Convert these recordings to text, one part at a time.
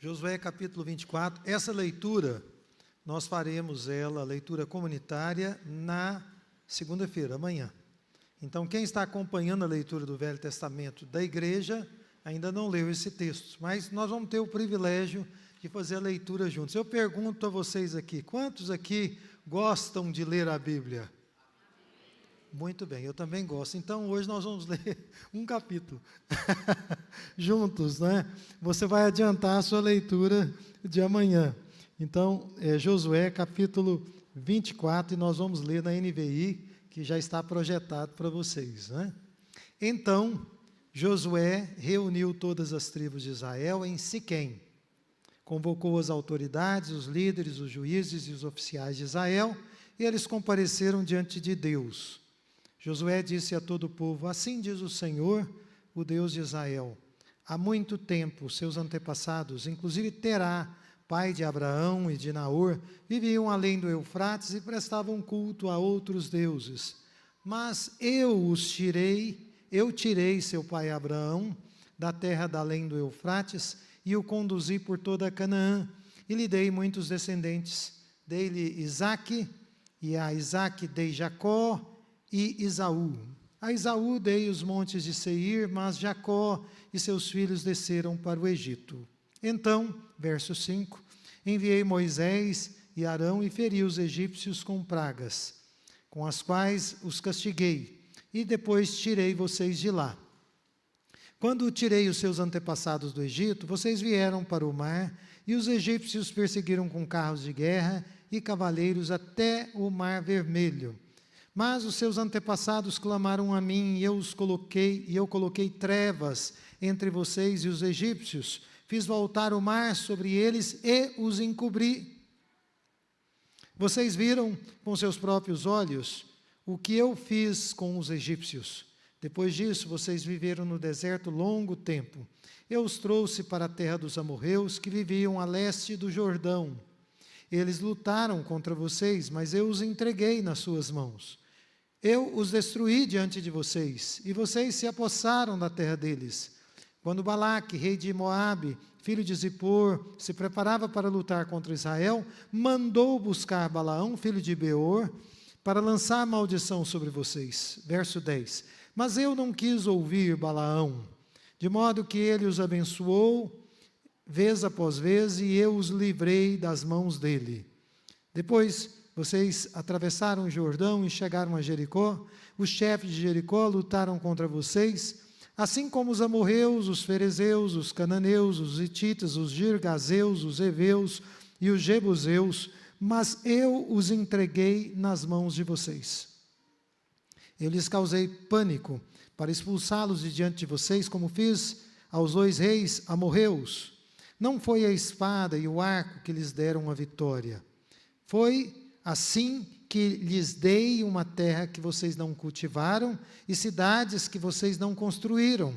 Josué capítulo 24, essa leitura, nós faremos ela, leitura comunitária, na segunda-feira, amanhã. Então, quem está acompanhando a leitura do Velho Testamento da igreja, ainda não leu esse texto, mas nós vamos ter o privilégio de fazer a leitura juntos. Eu pergunto a vocês aqui, quantos aqui gostam de ler a Bíblia? Muito bem, eu também gosto. Então, hoje nós vamos ler um capítulo juntos, né? Você vai adiantar a sua leitura de amanhã. Então, Josué, capítulo 24, e nós vamos ler na NVI, que já está projetado para vocês, né? Então, Josué reuniu todas as tribos de Israel em Siquém, convocou as autoridades, os líderes, os juízes e os oficiais de Israel, e eles compareceram diante de Deus. Josué disse a todo o povo: assim diz o Senhor, o Deus de Israel, há muito tempo seus antepassados, inclusive Terá, pai de Abraão e de Naor, viviam além do Eufrates e prestavam culto a outros deuses. Mas eu tirei seu pai Abraão da terra da além do Eufrates e o conduzi por toda Canaã, e lhe dei muitos descendentes. Dei-lhe Isaque, e a Isaque dei Jacó e Esaú. A Esaú dei os montes de Seir, mas Jacó e seus filhos desceram para o Egito. Então, verso 5, enviei Moisés e Arão e feri os egípcios com pragas, com as quais os castiguei, e depois tirei vocês de lá. Quando tirei os seus antepassados do Egito, vocês vieram para o mar, e os egípcios perseguiram com carros de guerra e cavaleiros até o Mar Vermelho. Mas os seus antepassados clamaram a mim, e eu coloquei trevas entre vocês e os egípcios. Fiz voltar o mar sobre eles e os encobri. Vocês viram com seus próprios olhos o que eu fiz com os egípcios. Depois disso, vocês viveram no deserto longo tempo. Eu os trouxe para a terra dos amorreus, que viviam a leste do Jordão. Eles lutaram contra vocês, mas eu os entreguei nas suas mãos. Eu os destruí diante de vocês, e vocês se apossaram da terra deles. Quando Balaque, rei de Moabe, filho de Zippor, se preparava para lutar contra Israel, mandou buscar Balaão, filho de Beor, para lançar maldição sobre vocês. Verso 10. Mas eu não quis ouvir Balaão, de modo que ele os abençoou, vez após vez, e eu os livrei das mãos dele. Depois, vocês atravessaram o Jordão e chegaram a Jericó. Os chefes de Jericó lutaram contra vocês, assim como os amorreus, os ferezeus, os cananeus, os hititas, os girgazeus, os heveus e os jebuseus, mas eu os entreguei nas mãos de vocês. Eu lhes causei pânico para expulsá-los de diante de vocês, como fiz aos 2 reis amorreus. Não foi a espada e o arco que lhes deram a vitória. Foi assim que lhes dei uma terra que vocês não cultivaram e cidades que vocês não construíram.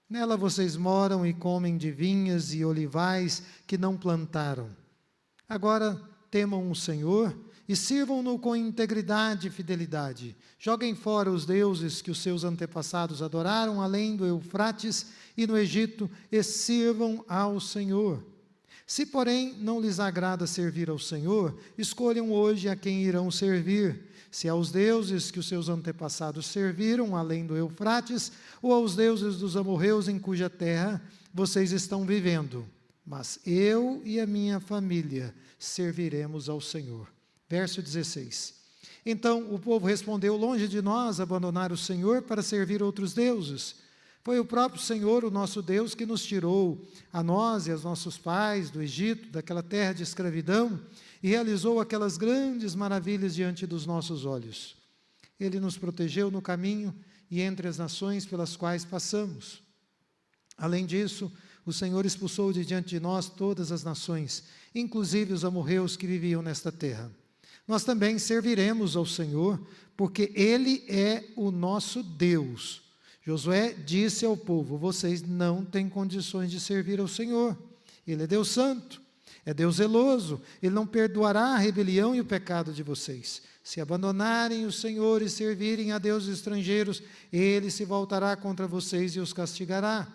Nela vocês moram e comem de vinhas e olivais que não plantaram. Agora temam o Senhor e sirvam-no com integridade e fidelidade. Joguem fora os deuses que os seus antepassados adoraram além do Eufrates e no Egito, e sirvam ao Senhor. Se, porém, não lhes agrada servir ao Senhor, escolham hoje a quem irão servir, se aos deuses que os seus antepassados serviram, além do Eufrates, ou aos deuses dos amorreus em cuja terra vocês estão vivendo. Mas eu e a minha família serviremos ao Senhor. Verso 16. Então o povo respondeu: longe de nós abandonar o Senhor para servir outros deuses. Foi o próprio Senhor, o nosso Deus, que nos tirou, a nós e aos nossos pais, do Egito, daquela terra de escravidão, e realizou aquelas grandes maravilhas diante dos nossos olhos. Ele nos protegeu no caminho e entre as nações pelas quais passamos. Além disso, o Senhor expulsou de diante de nós todas as nações, inclusive os amorreus que viviam nesta terra. Nós também serviremos ao Senhor, porque Ele é o nosso Deus. Josué disse ao povo: vocês não têm condições de servir ao Senhor. Ele é Deus santo, é Deus zeloso, Ele não perdoará a rebelião e o pecado de vocês. Se abandonarem o Senhor e servirem a deuses estrangeiros, Ele se voltará contra vocês e os castigará.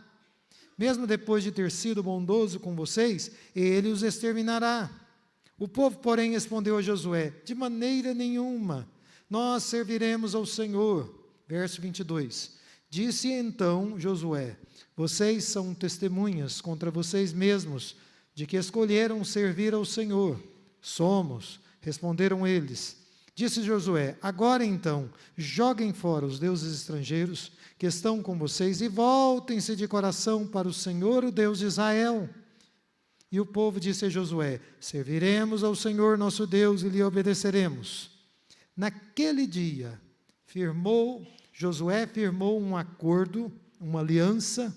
Mesmo depois de ter sido bondoso com vocês, ele os exterminará. O povo, porém, respondeu a Josué: de maneira nenhuma, nós serviremos ao Senhor. Verso 22. Disse então Josué: vocês são testemunhas contra vocês mesmos, de que escolheram servir ao Senhor. Somos, responderam eles. Disse Josué: agora então, joguem fora os deuses estrangeiros que estão com vocês e voltem-se de coração para o Senhor, o Deus de Israel. E o povo disse a Josué: serviremos ao Senhor nosso Deus e lhe obedeceremos. Naquele dia, Josué firmou um acordo, uma aliança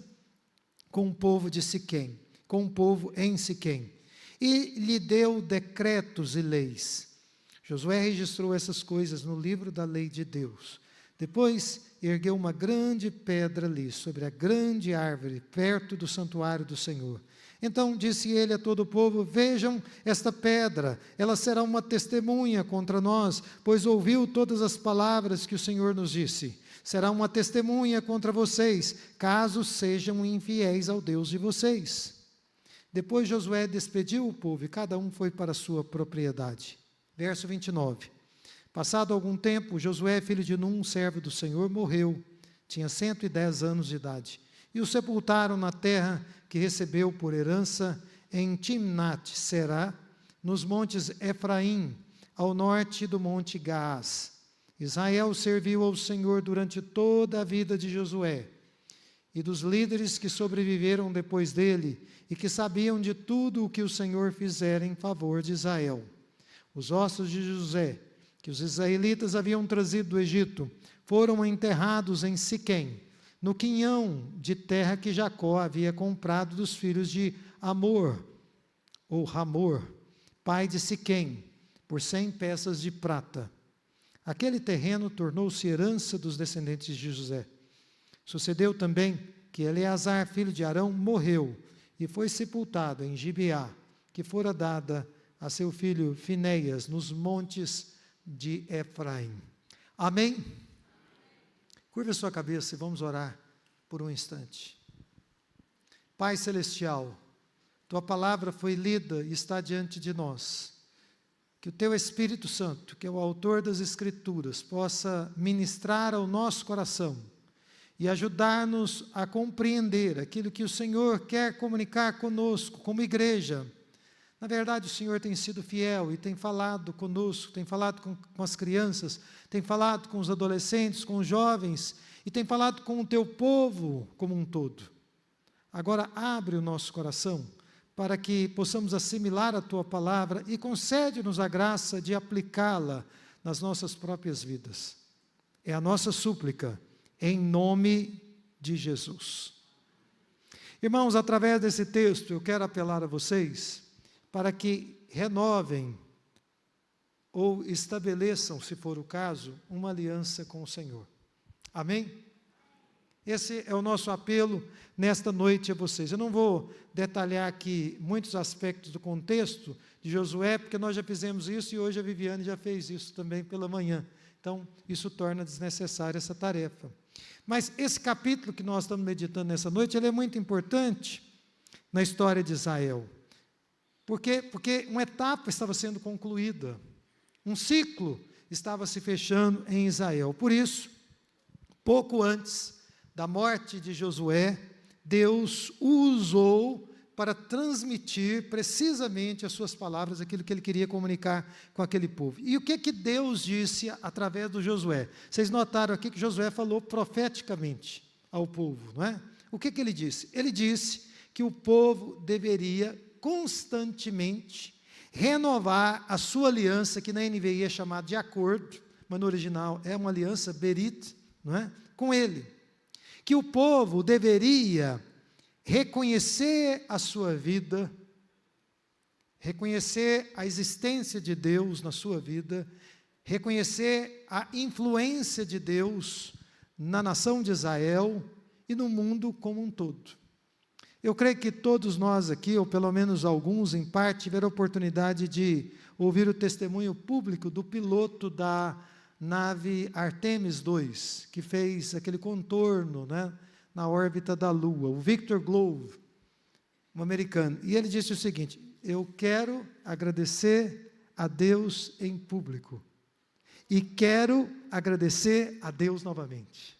com o povo de Siquém, com o povo em Siquém, e lhe deu decretos e leis. Josué registrou essas coisas no livro da lei de Deus. Depois ergueu uma grande pedra ali, sobre a grande árvore, perto do santuário do Senhor. Então disse ele a todo o povo: vejam esta pedra, ela será uma testemunha contra nós, pois ouviu todas as palavras que o Senhor nos disse. Será uma testemunha contra vocês, caso sejam infiéis ao Deus de vocês. Depois Josué despediu o povo e cada um foi para a sua propriedade. Verso 29. Passado algum tempo, Josué, filho de Num, servo do Senhor, morreu. Tinha 110 anos de idade. E o sepultaram na terra que recebeu por herança em Timnat-Será, nos montes Efraim, ao norte do monte Gaás. Israel serviu ao Senhor durante toda a vida de Josué e dos líderes que sobreviveram depois dele e que sabiam de tudo o que o Senhor fizera em favor de Israel. Os ossos de José, que os israelitas haviam trazido do Egito, foram enterrados em Siquém, no quinhão de terra que Jacó havia comprado dos filhos de Hamor, pai de Siquém, por 100 peças de prata. Aquele terreno tornou-se herança dos descendentes de José. Sucedeu também que Eleazar, filho de Arão, morreu e foi sepultado em Gibeá, que fora dada a seu filho Finéias, nos montes de Efraim. Amém? Curva a sua cabeça e vamos orar por um instante. Pai Celestial, Tua palavra foi lida e está diante de nós. Que o Teu Espírito Santo, que é o autor das Escrituras, possa ministrar ao nosso coração e ajudar-nos a compreender aquilo que o Senhor quer comunicar conosco, como igreja. Na verdade, o Senhor tem sido fiel e tem falado conosco, tem falado com as crianças, tem falado com os adolescentes, com os jovens, e tem falado com o Teu povo como um todo. Agora, abre o nosso coração para que possamos assimilar a Tua palavra e concede-nos a graça de aplicá-la nas nossas próprias vidas. É a nossa súplica, em nome de Jesus. Irmãos, através desse texto, eu quero apelar a vocês para que renovem ou estabeleçam, se for o caso, uma aliança com o Senhor. Amém? Esse é o nosso apelo nesta noite a vocês. Eu não vou detalhar aqui muitos aspectos do contexto de Josué, porque nós já fizemos isso e hoje a Viviane já fez isso também pela manhã. Então, isso torna desnecessária essa tarefa. Mas esse capítulo que nós estamos meditando nessa noite, ele é muito importante na história de Israel. Porque uma etapa estava sendo concluída, um ciclo estava se fechando em Israel. Por isso, pouco antes da morte de Josué, Deus o usou para transmitir precisamente as suas palavras, aquilo que ele queria comunicar com aquele povo. E o que Deus disse através do Josué? Vocês notaram aqui que Josué falou profeticamente ao povo, não é? O que ele disse? Ele disse que o povo deveria constantemente renovar a sua aliança, que na NVI é chamada de acordo, mas no original é uma aliança berit, não é? Com ele. Que o povo deveria reconhecer a sua vida, reconhecer a existência de Deus na sua vida, reconhecer a influência de Deus na nação de Israel e no mundo como um todo. Eu creio que todos nós aqui, ou pelo menos alguns em parte, tiveram a oportunidade de ouvir o testemunho público do piloto da nave Artemis II, que fez aquele contorno, né, na órbita da Lua, o Victor Glover, um americano. E ele disse o seguinte: eu quero agradecer a Deus em público e quero agradecer a Deus novamente.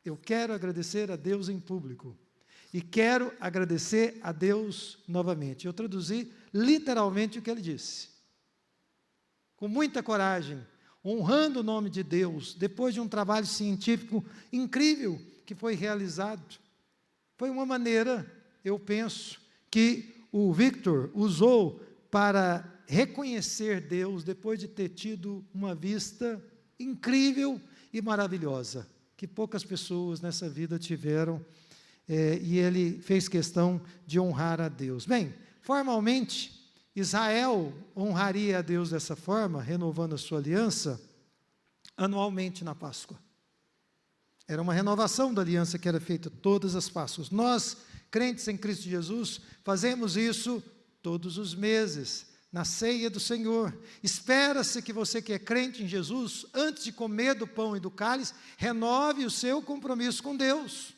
Eu quero agradecer a Deus em público e quero agradecer a Deus novamente. Eu traduzi literalmente o que ele disse. Com muita coragem, honrando o nome de Deus, depois de um trabalho científico incrível que foi realizado. Foi uma maneira, eu penso, que o Victor usou para reconhecer Deus depois de ter tido uma vista incrível e maravilhosa, que poucas pessoas nessa vida tiveram, e ele fez questão de honrar a Deus. Bem, formalmente, Israel honraria a Deus dessa forma, renovando a sua aliança, anualmente na Páscoa. Era uma renovação da aliança que era feita todas as Páscoas. Nós, crentes em Cristo Jesus, fazemos isso todos os meses, na ceia do Senhor. Espera-se que você que é crente em Jesus, antes de comer do pão e do cálice, renove o seu compromisso com Deus.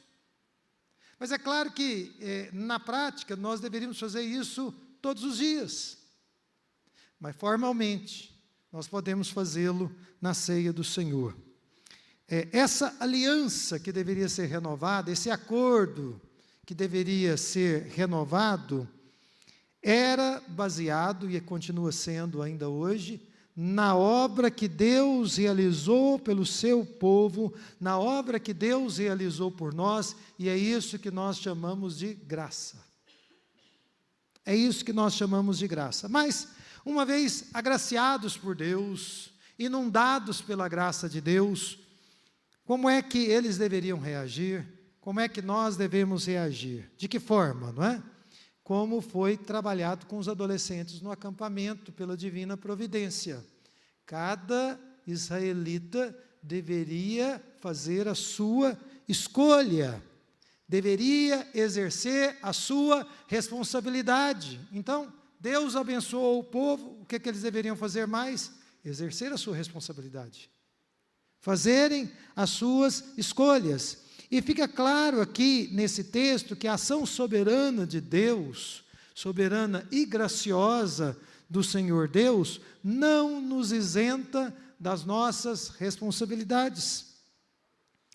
Mas é claro que, na prática, nós deveríamos fazer isso todos os dias. Mas, formalmente, nós podemos fazê-lo na ceia do Senhor. Essa aliança que deveria ser renovada, esse acordo que deveria ser renovado, era baseado, e continua sendo ainda hoje, na obra que Deus realizou pelo seu povo, na obra que Deus realizou por nós, e é isso que nós chamamos de graça. É isso que nós chamamos de graça. Mas, uma vez agraciados por Deus, inundados pela graça de Deus, como é que eles deveriam reagir? Como é que nós devemos reagir? De que forma, não é? Como foi trabalhado com os adolescentes no acampamento pela divina providência. Cada israelita deveria fazer a sua escolha, deveria exercer a sua responsabilidade. Então, Deus abençoou o povo, o que eles deveriam fazer mais? Exercer a sua responsabilidade, fazerem as suas escolhas. E fica claro aqui nesse texto que a ação soberana de Deus, soberana e graciosa do Senhor Deus, não nos isenta das nossas responsabilidades.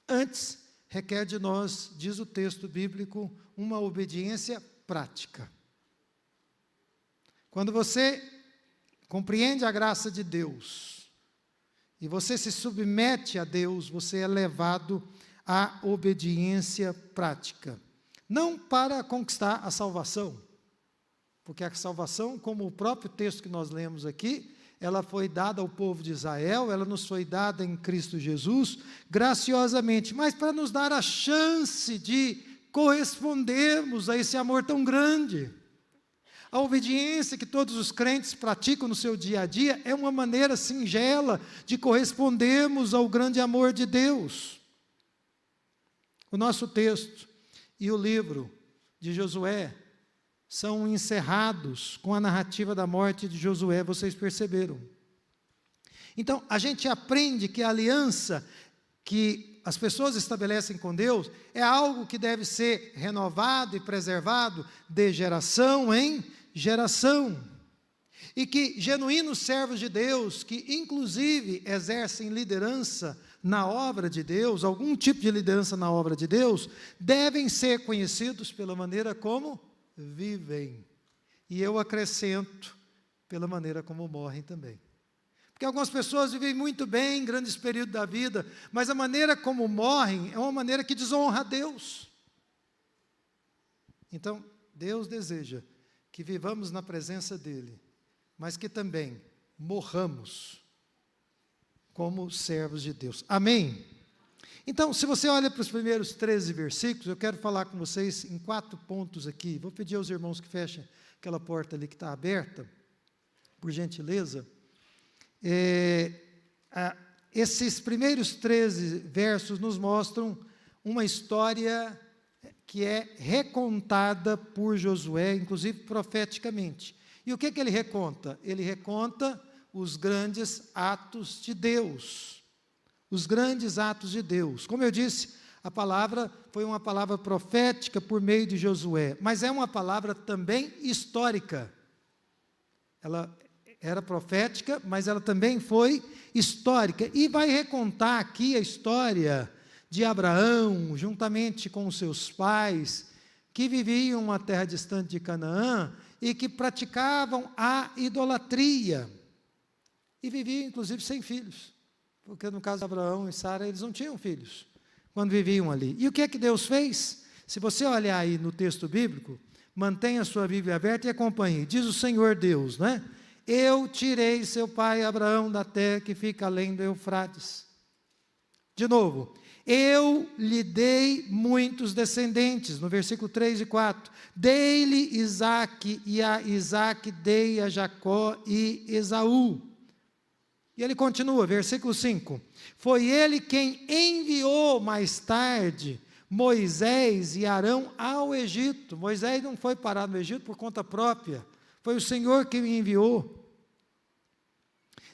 Antes, requer de nós, diz o texto bíblico, uma obediência prática. Quando você compreende a graça de Deus e você se submete a Deus, você é levado à obediência prática. Não para conquistar a salvação, porque a salvação, como o próprio texto que nós lemos aqui, ela foi dada ao povo de Israel, ela nos foi dada em Cristo Jesus, graciosamente, mas para nos dar a chance de correspondermos a esse amor tão grande. A obediência que todos os crentes praticam no seu dia a dia é uma maneira singela de correspondermos ao grande amor de Deus. O nosso texto e o livro de Josué são encerrados com a narrativa da morte de Josué, vocês perceberam. Então, a gente aprende que a aliança que as pessoas estabelecem com Deus é algo que deve ser renovado e preservado de geração em geração. E que genuínos servos de Deus, que inclusive exercem liderança na obra de Deus, algum tipo de liderança na obra de Deus, devem ser conhecidos pela maneira como vivem. E eu acrescento, pela maneira como morrem também. Porque algumas pessoas vivem muito bem em grandes períodos da vida, mas a maneira como morrem é uma maneira que desonra a Deus. Então, Deus deseja que vivamos na presença dEle, mas que também morramos como servos de Deus. Amém? Então, se você olha para os primeiros 13 versículos, eu quero falar com vocês em 4 pontos aqui. Vou pedir aos irmãos que fechem aquela porta ali que está aberta, por gentileza. Esses primeiros 13 versos nos mostram uma história que é recontada por Josué, inclusive profeticamente. E o que ele reconta? Ele reconta os grandes atos de Deus, os grandes atos de Deus. Como eu disse, a palavra foi uma palavra profética por meio de Josué, mas é uma palavra também histórica. Ela era profética, mas ela também foi histórica, e vai recontar aqui a história de Abraão, juntamente com os seus pais, que viviam em uma terra distante de Canaã, e que praticavam a idolatria, e viviam inclusive sem filhos, porque no caso de Abraão e Sara, eles não tinham filhos, quando viviam ali. E o que é que Deus fez? Se você olhar aí no texto bíblico, mantenha a sua Bíblia aberta e acompanhe. Diz o Senhor Deus, não é? Eu tirei seu pai Abraão da terra que fica além do Eufrates. De novo, eu lhe dei muitos descendentes, no versículo 3 e 4. Dei-lhe Isaque, e a Isaque dei a Jacó e Esaú. E ele continua, versículo 5. Foi ele quem enviou mais tarde Moisés e Arão ao Egito. Moisés não foi parar no Egito por conta própria, foi o Senhor que o enviou.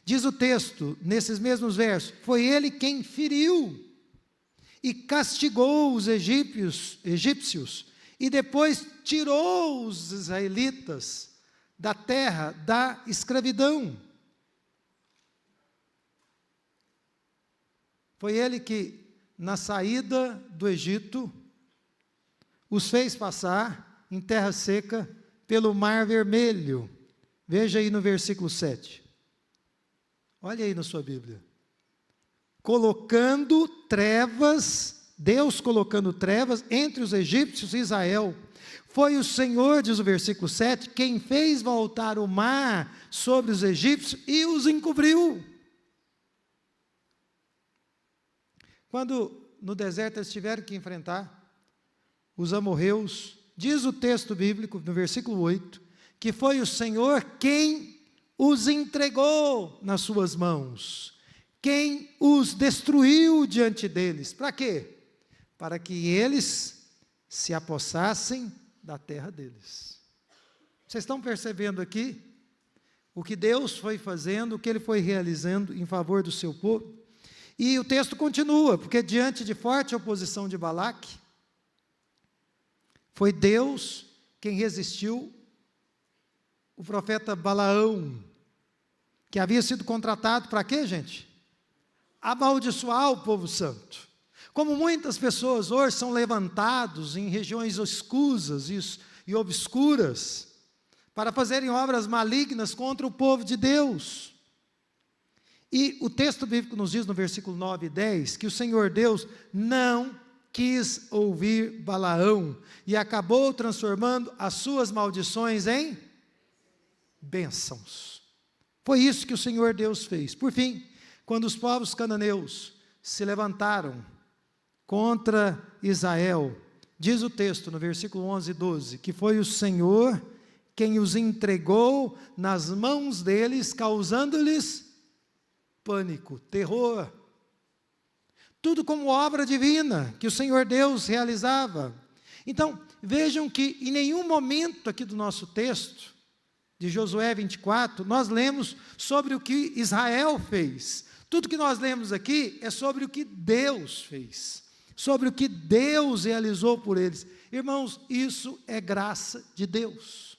Diz o texto, nesses mesmos versos, foi ele quem feriu e castigou os egípcios, e depois tirou os israelitas da terra da escravidão. Foi ele que, na saída do Egito, os fez passar em terra seca pelo Mar Vermelho. Veja aí no versículo 7. Olha aí na sua Bíblia. Colocando trevas, Deus colocando trevas entre os egípcios e Israel. Foi o Senhor, diz o versículo 7, quem fez voltar o mar sobre os egípcios e os encobriu. Quando no deserto eles tiveram que enfrentar os amorreus, diz o texto bíblico, no versículo 8, que foi o Senhor quem os entregou nas suas mãos, quem os destruiu diante deles. Para quê? Para que eles se apossassem da terra deles. Vocês estão percebendo aqui o que Deus foi fazendo, o que Ele foi realizando em favor do seu povo? E o texto continua, porque diante de forte oposição de Balaque, foi Deus quem resistiu o profeta Balaão, que havia sido contratado para quê, gente? Amaldiçoar o povo santo. Como muitas pessoas hoje são levantados em regiões escusas e obscuras, para fazerem obras malignas contra o povo de Deus. E o texto bíblico nos diz no versículo 9 e 10, que o Senhor Deus não quis ouvir Balaão, e acabou transformando as suas maldições em bênçãos. Foi isso que o Senhor Deus fez. Por fim, quando os povos cananeus se levantaram contra Israel, diz o texto no versículo 11 e 12, que foi o Senhor quem os entregou nas mãos deles, causando-lhes pânico, terror. Tudo como obra divina que o Senhor Deus realizava. Então, vejam que em nenhum momento aqui do nosso texto, de Josué 24, nós lemos sobre o que Israel fez. Tudo que nós lemos aqui é sobre o que Deus fez, sobre o que Deus realizou por eles. Irmãos, isso é graça de Deus,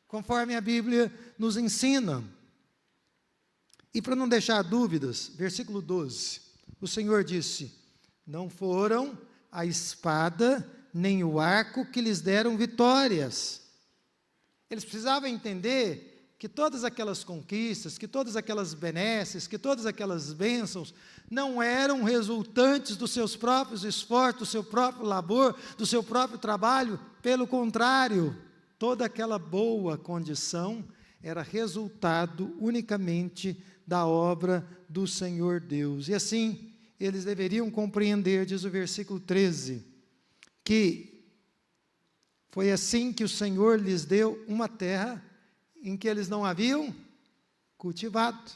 conforme a Bíblia nos ensina. E para não deixar dúvidas, versículo 12, o Senhor disse: não foram a espada nem o arco que lhes deram vitórias. Eles precisavam entender que todas aquelas conquistas, que todas aquelas benesses, que todas aquelas bênçãos não eram resultantes dos seus próprios esforços, do seu próprio labor, do seu próprio trabalho. Pelo contrário, toda aquela boa condição era resultado unicamente da obra do Senhor Deus. E assim, eles deveriam compreender, diz o versículo 13, que foi assim que o Senhor lhes deu uma terra em que eles não haviam cultivado,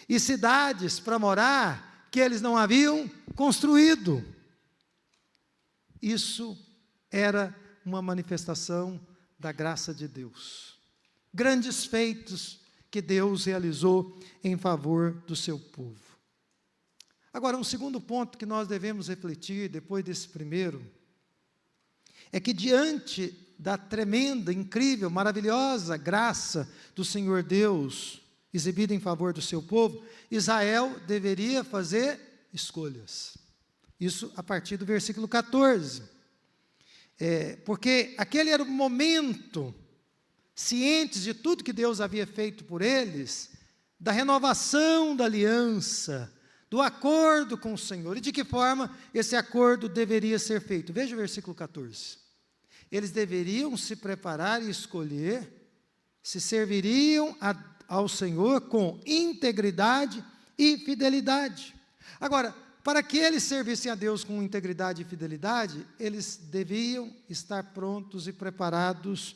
e cidades para morar que eles não haviam construído. Isso era uma manifestação da graça de Deus. Grandes feitos que Deus realizou em favor do seu povo. Agora, um segundo ponto que nós devemos refletir, depois desse primeiro, é que diante da tremenda, incrível, maravilhosa graça do Senhor Deus, exibida em favor do seu povo, Israel deveria fazer escolhas. Isso a partir do versículo 14. Porque aquele era o momento, cientes de tudo que Deus havia feito por eles, da renovação da aliança, do acordo com o Senhor. E de que forma esse acordo deveria ser feito? Veja o versículo 14. Eles deveriam se preparar e escolher se serviriam ao Senhor com integridade e fidelidade. Agora, para que eles servissem a Deus com integridade e fidelidade, eles deviam estar prontos e preparados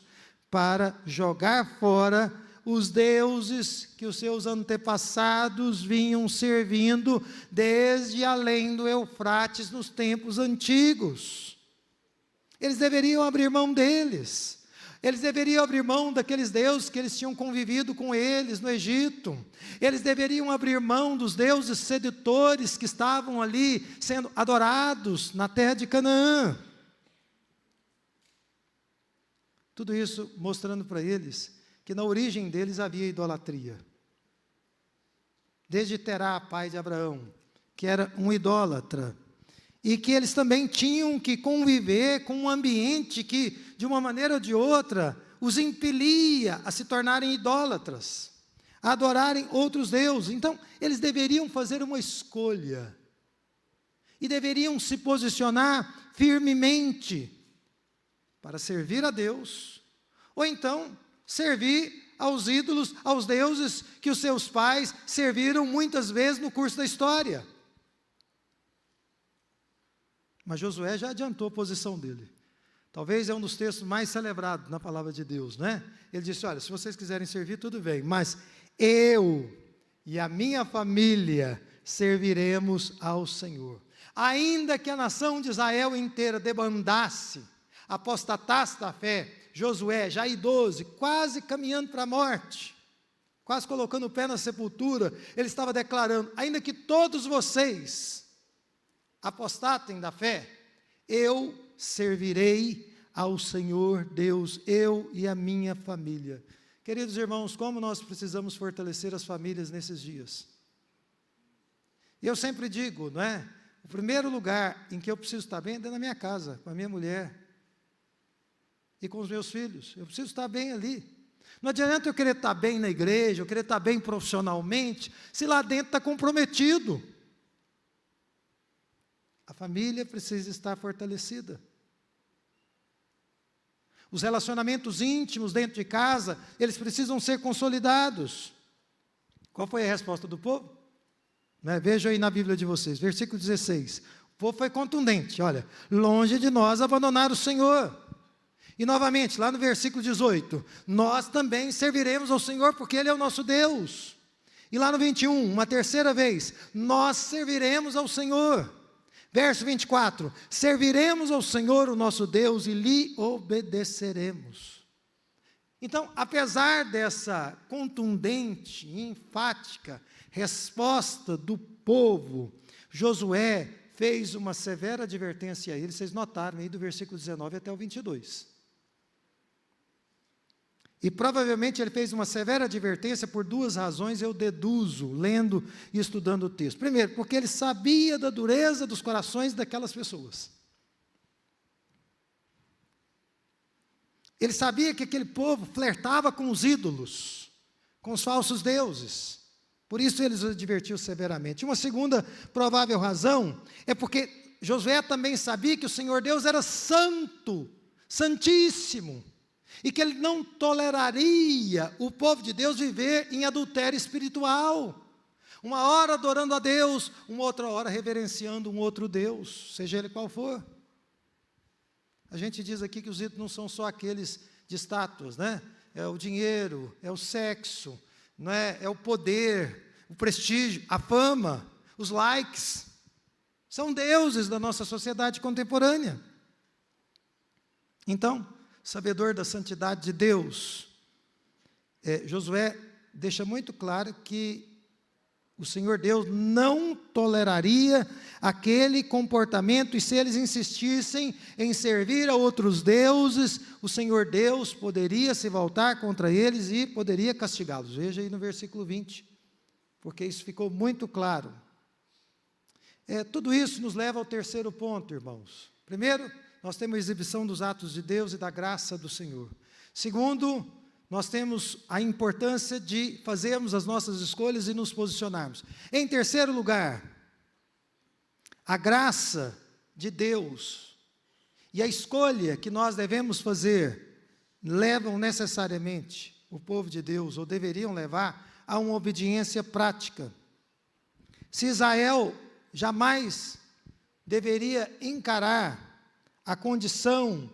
para jogar fora os deuses que os seus antepassados vinham servindo desde além do Eufrates nos tempos antigos. Eles deveriam abrir mão deles. Eles deveriam abrir mão daqueles deuses que eles tinham convivido com eles no Egito. Eles deveriam abrir mão dos deuses sedutores que estavam ali sendo adorados na terra de Canaã. Tudo isso mostrando para eles que na origem deles havia idolatria. Desde Terá, pai de Abraão, que era um idólatra, e que eles também tinham que conviver com um ambiente que, de uma maneira ou de outra, os impelia a se tornarem idólatras, a adorarem outros deuses. Então, eles deveriam fazer uma escolha, e deveriam se posicionar firmemente para servir a Deus, ou então servir aos ídolos, aos deuses que os seus pais serviram muitas vezes no curso da história. Mas Josué já adiantou a posição dele. Talvez é um dos textos mais celebrados na palavra de Deus, né? Ele disse, olha, se vocês quiserem servir, tudo bem, mas eu e a minha família serviremos ao Senhor. Ainda que a nação de Israel inteira debandasse, apostatasse da fé, Josué, já idoso, quase caminhando para a morte, quase colocando o pé na sepultura, ele estava declarando, ainda que todos vocês apostatem da fé, eu servirei ao Senhor Deus, eu e a minha família. Queridos irmãos, como nós precisamos fortalecer as famílias nesses dias. E eu sempre digo, não é? O primeiro lugar em que eu preciso estar bem é dentro da minha casa, com a minha mulher e com os meus filhos. Eu preciso estar bem ali. Não adianta eu querer estar bem na igreja, eu querer estar bem profissionalmente, se lá dentro está comprometido. A família precisa estar fortalecida. Os relacionamentos íntimos dentro de casa, eles precisam ser consolidados. Qual foi a resposta do povo? Vejam aí na Bíblia de vocês, versículo 16. O povo foi contundente, olha, longe de nós abandonar o Senhor. E novamente, lá no versículo 18, nós também serviremos ao Senhor, porque Ele é o nosso Deus. E lá no 21, uma terceira vez, nós serviremos ao Senhor. Verso 24, serviremos ao Senhor o nosso Deus e lhe obedeceremos. Então, apesar dessa contundente e enfática resposta do povo, Josué fez uma severa advertência a eles, vocês notaram aí do versículo 19 até o 22. E provavelmente ele fez uma severa advertência por duas razões, eu deduzo, lendo e estudando o texto. Primeiro, porque ele sabia da dureza dos corações daquelas pessoas. Ele sabia que aquele povo flertava com os ídolos, com os falsos deuses. Por isso ele os advertiu severamente. Uma segunda provável razão é porque Josué também sabia que o Senhor Deus era santo, santíssimo, e que ele não toleraria o povo de Deus viver em adultério espiritual. Uma hora adorando a Deus, uma outra hora reverenciando um outro Deus, seja ele qual for. A gente diz aqui que os ídolos não são só aqueles de estátuas, né? É o dinheiro, é o sexo, não é? É o poder, o prestígio, a fama, os likes. São deuses da nossa sociedade contemporânea. Então, sabedor da santidade de Deus, Josué deixa muito claro que o Senhor Deus não toleraria aquele comportamento, e se eles insistissem em servir a outros deuses, o Senhor Deus poderia se voltar contra eles e poderia castigá-los. Veja aí no versículo 20, porque isso ficou muito claro. Tudo isso nos leva ao terceiro ponto, irmãos. Primeiro, nós temos a exibição dos atos de Deus e da graça do Senhor. Segundo, nós temos a importância de fazermos as nossas escolhas e nos posicionarmos. Em terceiro lugar, a graça de Deus e a escolha que nós devemos fazer levam necessariamente o povo de Deus, ou deveriam levar, a uma obediência prática. Se Israel jamais deveria encarar a condição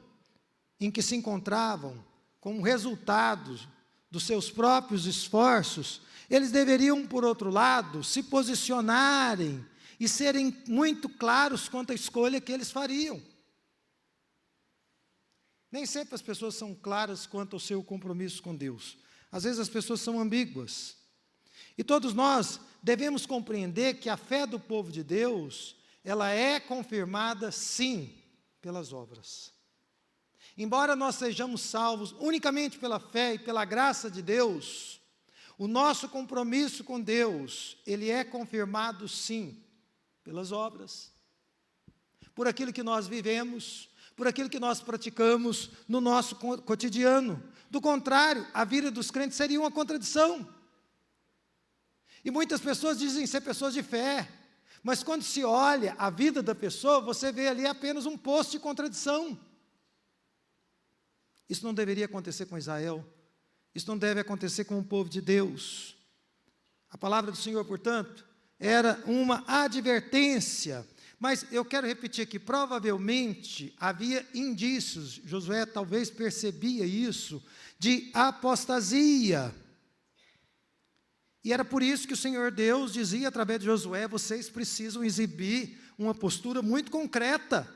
em que se encontravam como resultado dos seus próprios esforços, eles deveriam, por outro lado, se posicionarem e serem muito claros quanto à escolha que eles fariam. Nem sempre as pessoas são claras quanto ao seu compromisso com Deus. Às vezes as pessoas são ambíguas. E todos nós devemos compreender que a fé do povo de Deus, ela é confirmada, sim, pelas obras. Embora nós sejamos salvos unicamente pela fé e pela graça de Deus, o nosso compromisso com Deus, ele é confirmado, sim, pelas obras, por aquilo que nós vivemos, por aquilo que nós praticamos no nosso cotidiano. Do contrário, a vida dos crentes seria uma contradição. E muitas pessoas dizem ser pessoas de fé, mas quando se olha a vida da pessoa, você vê ali apenas um poço de contradição. Isso não deveria acontecer com Israel, isso não deve acontecer com o povo de Deus. A palavra do Senhor, portanto, era uma advertência, mas eu quero repetir que provavelmente havia indícios, Josué talvez percebia isso, de apostasia. E era por isso que o Senhor Deus dizia através de Josué: vocês precisam exibir uma postura muito concreta.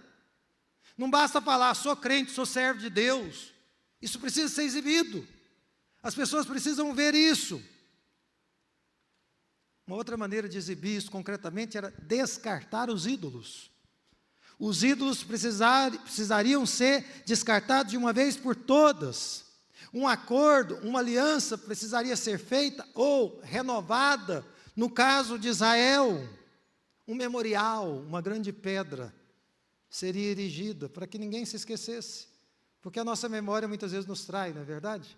Não basta falar, sou crente, sou servo de Deus. Isso precisa ser exibido. As pessoas precisam ver isso. Uma outra maneira de exibir isso concretamente era descartar os ídolos. Os ídolos precisariam ser descartados de uma vez por todas. Um acordo, uma aliança precisaria ser feita ou renovada. No caso de Israel, um memorial, uma grande pedra, seria erigida para que ninguém se esquecesse. Porque a nossa memória muitas vezes nos trai, não é verdade?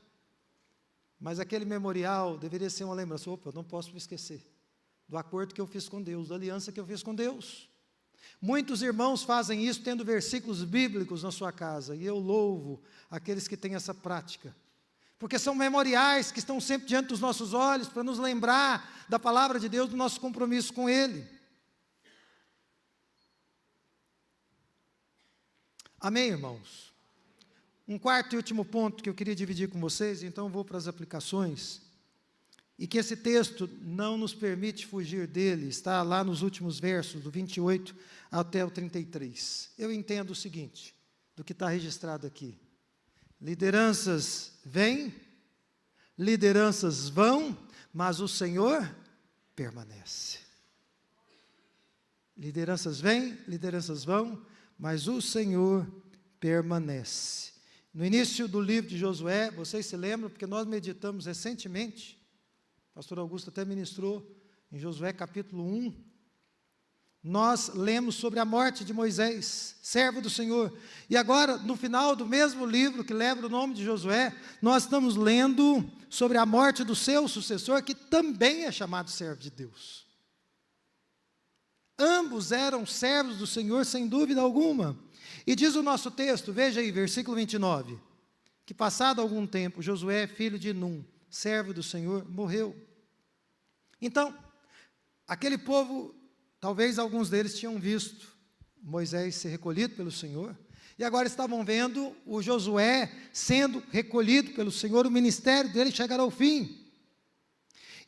Mas aquele memorial deveria ser uma lembrança. Opa, eu não posso me esquecer do acordo que eu fiz com Deus, da aliança que eu fiz com Deus. Muitos irmãos fazem isso tendo versículos bíblicos na sua casa, e eu louvo aqueles que têm essa prática, porque são memoriais que estão sempre diante dos nossos olhos, para nos lembrar da palavra de Deus, do nosso compromisso com Ele. Amém, irmãos? Um quarto e último ponto que eu queria dividir com vocês, então eu vou para as aplicações, e que esse texto não nos permite fugir dele, está lá nos últimos versos, do 28 até o 33. Eu entendo o seguinte, do que está registrado aqui: lideranças vêm, lideranças vão, mas o Senhor permanece. Lideranças vêm, lideranças vão, mas o Senhor permanece. No início do livro de Josué, vocês se lembram, porque nós meditamos recentemente, o pastor Augusto até ministrou, em Josué capítulo 1, nós lemos sobre a morte de Moisés, servo do Senhor, e agora, no final do mesmo livro, que leva o nome de Josué, nós estamos lendo sobre a morte do seu sucessor, que também é chamado servo de Deus. Ambos eram servos do Senhor, sem dúvida alguma. E diz o nosso texto, veja aí, versículo 29, que passado algum tempo, Josué, filho de Num, servo do Senhor, morreu. Então, aquele povo, talvez alguns deles tinham visto Moisés ser recolhido pelo Senhor, e agora estavam vendo o Josué sendo recolhido pelo Senhor, o ministério dele chegar ao fim.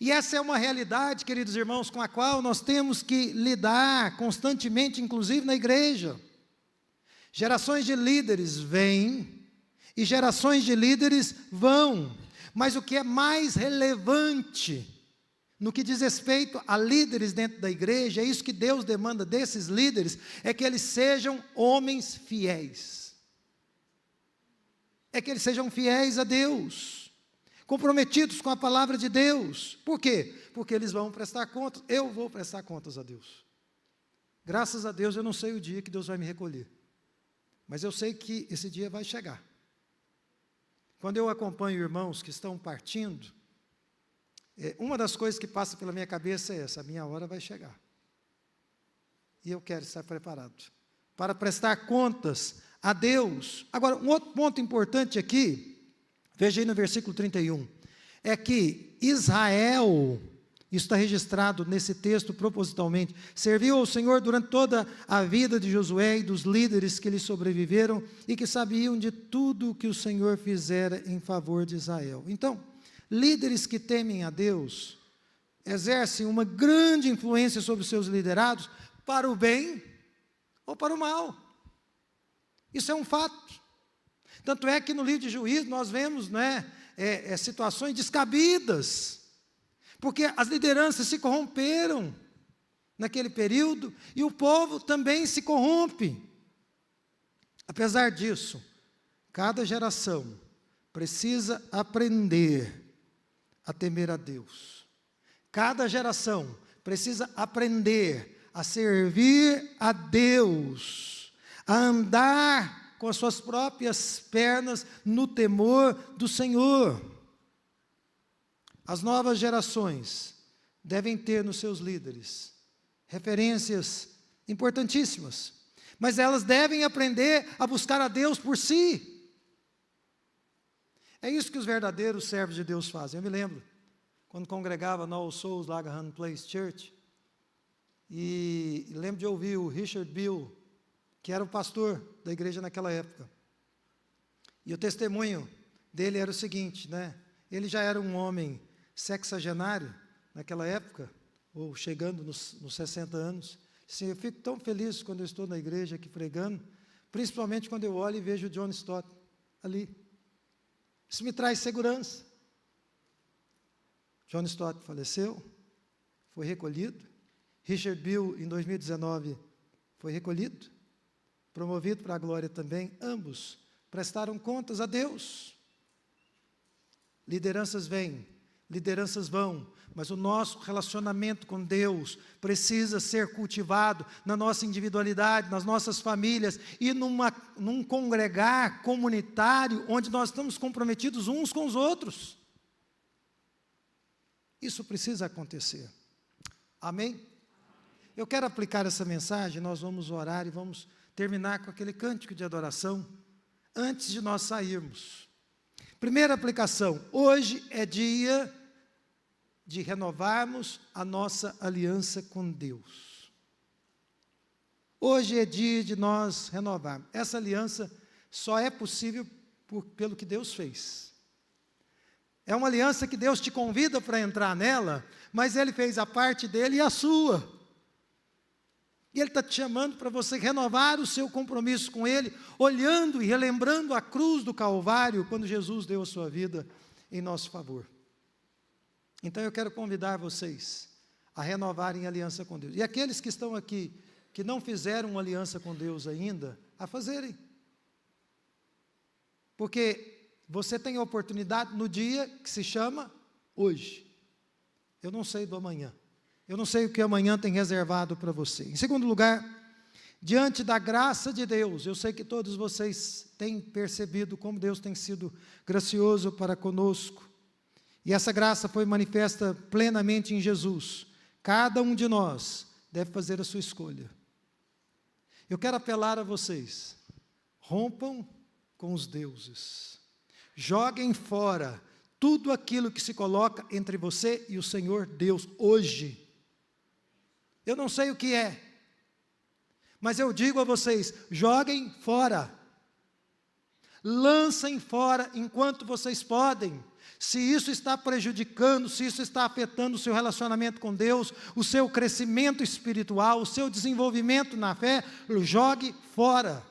E essa é uma realidade, queridos irmãos, com a qual nós temos que lidar constantemente, inclusive na igreja. Gerações de líderes vêm e gerações de líderes vão, mas o que é mais relevante no que diz respeito a líderes dentro da igreja, é isso que Deus demanda desses líderes, é que eles sejam homens fiéis. É que eles sejam fiéis a Deus, comprometidos com a palavra de Deus. Por quê? Porque eles vão prestar contas. Eu vou prestar contas a Deus. Graças a Deus eu não sei o dia que Deus vai me recolher, mas eu sei que esse dia vai chegar. Quando eu acompanho irmãos que estão partindo, uma das coisas que passa pela minha cabeça é essa: a minha hora vai chegar. E eu quero estar preparado para prestar contas a Deus. Agora, um outro ponto importante aqui, veja aí no versículo 31, é que Israel, isso está registrado nesse texto propositalmente, serviu ao Senhor durante toda a vida de Josué e dos líderes que lhe sobreviveram e que sabiam de tudo o que o Senhor fizera em favor de Israel. Então, líderes que temem a Deus exercem uma grande influência sobre os seus liderados para o bem ou para o mal. Isso é um fato. Tanto é que no livro de Juízes nós vemos, situações descabidas, porque as lideranças se corromperam naquele período e o povo também se corrompe. Apesar disso, cada geração precisa aprender a temer a Deus. Cada geração precisa aprender a servir a Deus, a andar com as suas próprias pernas no temor do Senhor. As novas gerações devem ter nos seus líderes referências importantíssimas, mas elas devem aprender a buscar a Deus por si. É isso que os verdadeiros servos de Deus fazem. Eu me lembro, quando congregava no All Souls Lagahan Place Church, e lembro de ouvir o Richard Bill, que era o pastor da igreja naquela época. E o testemunho dele era o seguinte, ele já era um homem sexagenário naquela época, ou chegando nos 60 anos. Assim, eu fico tão feliz quando eu estou na igreja aqui pregando, principalmente quando eu olho e vejo o John Stott ali. Isso me traz segurança. John Stott faleceu, foi recolhido. Richard Bill, em 2019, foi recolhido, promovido para a glória também. Ambos prestaram contas a Deus. Lideranças vêm, lideranças vão, mas o nosso relacionamento com Deus precisa ser cultivado na nossa individualidade, nas nossas famílias e num congregar comunitário onde nós estamos comprometidos uns com os outros. Isso precisa acontecer. Amém? Eu quero aplicar essa mensagem, nós vamos orar e vamos terminar com aquele cântico de adoração antes de nós sairmos. Primeira aplicação: hoje é dia de renovarmos a nossa aliança com Deus. Hoje é dia de nós renovarmos. Essa aliança só é possível pelo que Deus fez. É uma aliança que Deus te convida para entrar nela, mas Ele fez a parte dele e a sua. E Ele está te chamando para você renovar o seu compromisso com Ele, olhando e relembrando a cruz do Calvário, quando Jesus deu a sua vida em nosso favor. Então eu quero convidar vocês a renovarem a aliança com Deus. E aqueles que estão aqui, que não fizeram uma aliança com Deus ainda, a fazerem. Porque você tem a oportunidade no dia que se chama hoje. Eu não sei do amanhã. Eu não sei o que amanhã tem reservado para você. Em segundo lugar, diante da graça de Deus, eu sei que todos vocês têm percebido como Deus tem sido gracioso para conosco. E essa graça foi manifesta plenamente em Jesus. Cada um de nós deve fazer a sua escolha. Eu quero apelar a vocês: rompam com os deuses. Joguem fora tudo aquilo que se coloca entre você e o Senhor Deus hoje. Eu não sei o que é, mas eu digo a vocês: joguem fora. Lancem fora enquanto vocês podem. Se isso está prejudicando, se isso está afetando o seu relacionamento com Deus, o seu crescimento espiritual, o seu desenvolvimento na fé, jogue fora.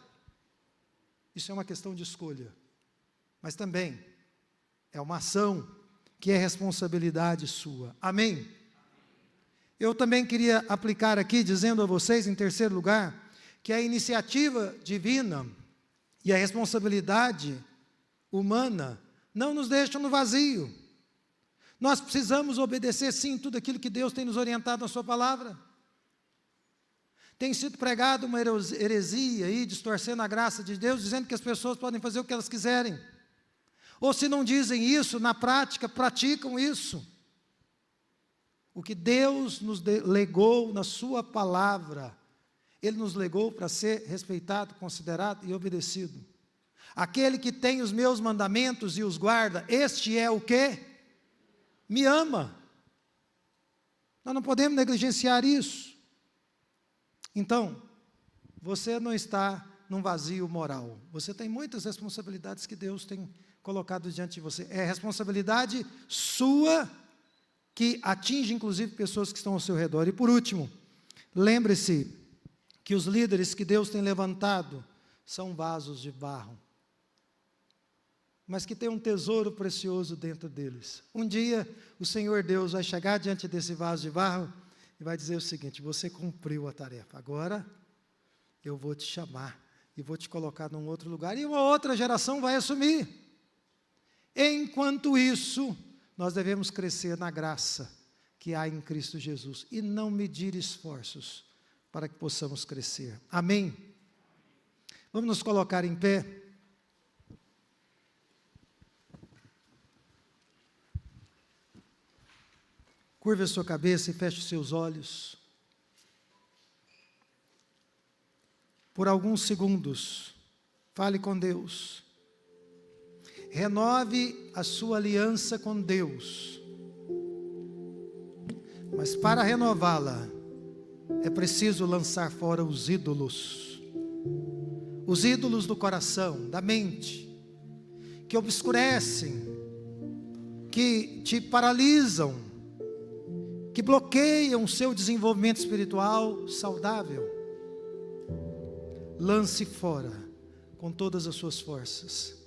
Isso é uma questão de escolha, mas também é uma ação que é responsabilidade sua. Amém? Eu também queria aplicar aqui, dizendo a vocês, em terceiro lugar, que a iniciativa divina e a responsabilidade humana não nos deixam no vazio. Nós precisamos obedecer, sim, tudo aquilo que Deus tem nos orientado na sua palavra. Tem sido pregado uma heresia aí, distorcendo a graça de Deus, dizendo que as pessoas podem fazer o que elas quiserem. Ou se não dizem isso, na prática, praticam isso. O que Deus nos legou na sua palavra, Ele nos legou para ser respeitado, considerado e obedecido. Aquele que tem os meus mandamentos e os guarda, este é o quê? Me ama. Nós não podemos negligenciar isso. Então, você não está num vazio moral. Você tem muitas responsabilidades que Deus tem colocado diante de você. É responsabilidade sua que atinge inclusive pessoas que estão ao seu redor. E por último, lembre-se que os líderes que Deus tem levantado são vasos de barro, mas que tem um tesouro precioso dentro deles. Um dia o Senhor Deus vai chegar diante desse vaso de barro e vai dizer o seguinte: você cumpriu a tarefa, agora eu vou te chamar e vou te colocar num outro lugar, e uma outra geração vai assumir. Enquanto isso, nós devemos crescer na graça que há em Cristo Jesus e não medir esforços para que possamos crescer. Amém? Vamos nos colocar em pé. Curva a sua cabeça e feche os seus olhos. Por alguns segundos, fale com Deus. Renove a sua aliança com Deus. Mas para renová-la, é preciso lançar fora os ídolos. Os ídolos do coração, da mente, que obscurecem, que te paralisam, que bloqueiam o seu desenvolvimento espiritual saudável. Lance fora com todas as suas forças.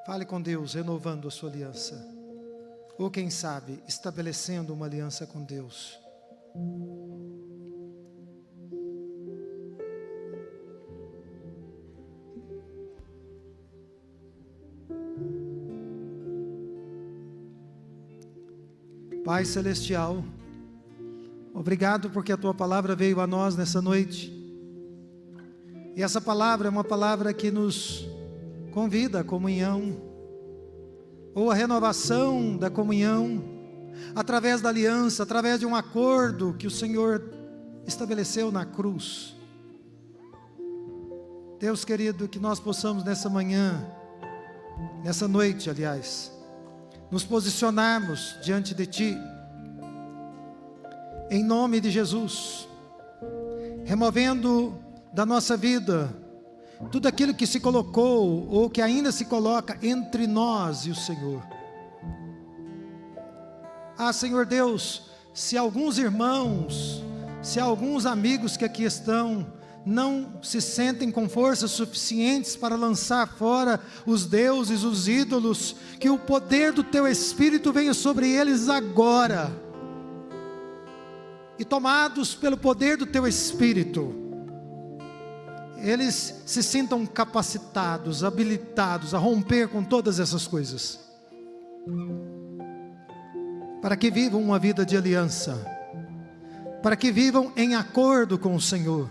Fale com Deus, renovando a sua aliança. Ou quem sabe, estabelecendo uma aliança com Deus. Pai Celestial, obrigado porque a Tua palavra veio a nós nessa noite. E essa palavra é uma palavra que nos convida à comunhão, ou à renovação da comunhão, através da aliança, através de um acordo que o Senhor estabeleceu na cruz. Deus querido, que nós possamos nessa manhã, nessa noite, aliás, nos posicionarmos diante de Ti, em nome de Jesus, removendo da nossa vida tudo aquilo que se colocou ou que ainda se coloca entre nós e o Senhor. Senhor Deus, se alguns irmãos, se alguns amigos que aqui estão não se sentem com forças suficientes para lançar fora os deuses, os ídolos, que o poder do Teu Espírito venha sobre eles agora, e tomados pelo poder do Teu Espírito, eles se sintam capacitados, habilitados a romper com todas essas coisas, para que vivam uma vida de aliança, para que vivam em acordo com o Senhor,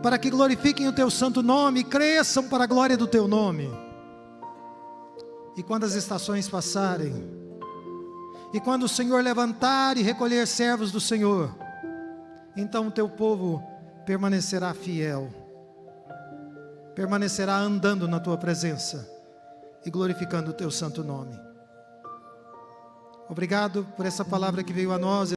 para que glorifiquem o Teu santo nome e cresçam para a glória do Teu nome. E quando as estações passarem, e quando o Senhor levantar e recolher servos do Senhor, então o Teu povo permanecerá fiel, permanecerá andando na Tua presença e glorificando o Teu santo nome. Obrigado por essa palavra que veio a nós.